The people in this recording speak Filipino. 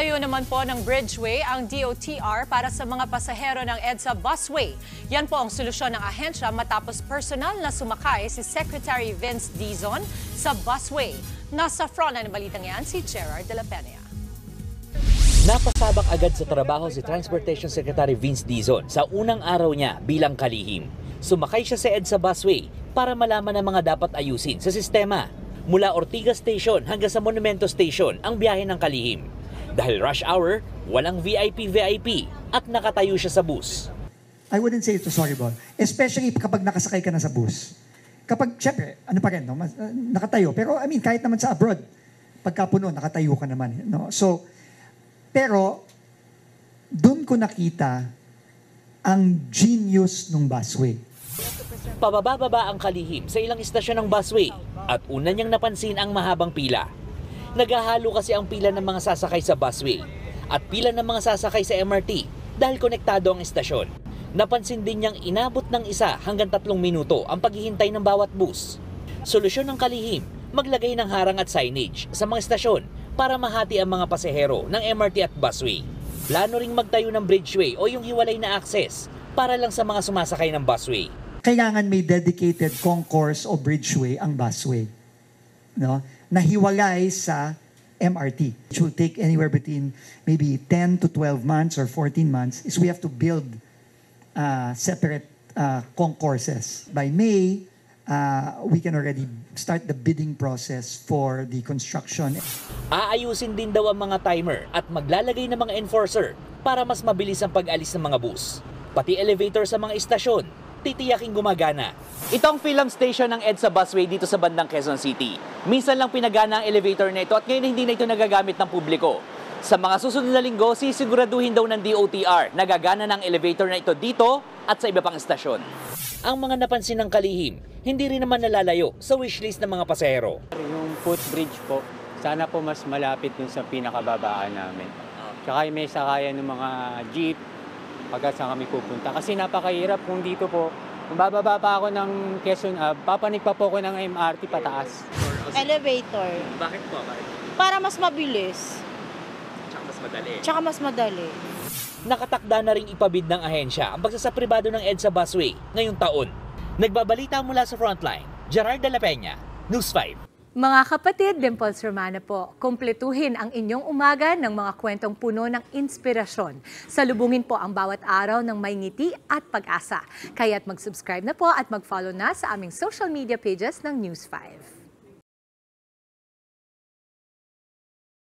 Nagtayo naman po ng bridgeway ang DOTR para sa mga pasahero ng EDSA busway. Yan po ang solusyon ng ahensya matapos personal na sumakay si Secretary Vince Dizon sa busway. Nasa front ng balitang yan si Gerard de la Peña. Napasabak agad sa trabaho si Transportation Secretary Vince Dizon sa unang araw niya bilang kalihim. Sumakay siya sa EDSA busway para malaman ang mga dapat ayusin sa sistema. Mula Ortigas Station hanggang sa Monumento Station ang biyahe ng kalihim. Dahil rush hour, walang VIP at nakatayo siya sa bus. I wouldn't say it was horrible, especially kapag nakasakay ka na sa bus. Kapag, syempre, ano pa rin, no? Nakatayo. Pero, I mean, kahit naman sa abroad, pagka puno, nakatayo ka naman. No? So, pero, doon ko nakita ang genius ng busway. Pababa-baba ang kalihim sa ilang istasyon ng busway at una niyang napansin ang mahabang pila. Naghahalo kasi ang pila ng mga sasakay sa busway at pila ng mga sasakay sa MRT dahil konektado ang istasyon. Napansin din niyang inabot ng 1 hanggang 3 minuto ang paghihintay ng bawat bus. Solusyon ng kalihim, maglagay ng harang at signage sa mga istasyon para mahati ang mga pasahero ng MRT at busway. Plano ring magtayo ng bridgeway o yung hiwalay na access para lang sa mga sumasakay ng busway. Kailangan may dedicated concourse o bridgeway ang busway, no? Na hiwalay sa MRT. It will take anywhere between maybe 10 to 12 months or 14 months is we have to build separate concourses. By May, we can already start the bidding process for the construction. Aayusin din daw ang mga timer at maglalagay ng mga enforcer para mas mabilis ang pag-alis ng mga bus. Pati elevator sa mga istasyon, titiyaking gumagana. Ito ang film station ng EDSA busway dito sa bandang Quezon City. Minsan lang pinagana ang elevator na ito at ngayon hindi na ito nagagamit ng publiko. Sa mga susunod na linggo, sisiguraduhin daw ng DOTR na gagana ng elevator na ito dito at sa iba pang istasyon. Ang mga napansin ng kalihim, hindi rin naman nalalayo sa wishlist ng mga pasahero. Yung footbridge po, sana po mas malapit dun sa pinakababaan namin. Tsaka may sakayan ng mga jeep, pagka saan kami pupunta. Kasi napakahirap kung dito po, kung bababa pa ako ng Quezon Ave, papanik pa po ako ng MRT pataas. Elevator. Bakit po? Para mas mabilis. Tsaka mas madali. Nakatakda na ring ipabid ng ahensya ang pagsasapribado ng EDSA busway ngayong taon. Nagbabalita mula sa Frontline, Gerard de la Peña, News 5. Mga kapatid, Dimples Romana po, kumpletuhin ang inyong umaga ng mga kwentong puno ng inspirasyon. Salubungin po ang bawat araw ng may ngiti at pag-asa. Kaya't mag-subscribe na po at mag-follow na sa aming social media pages ng News 5.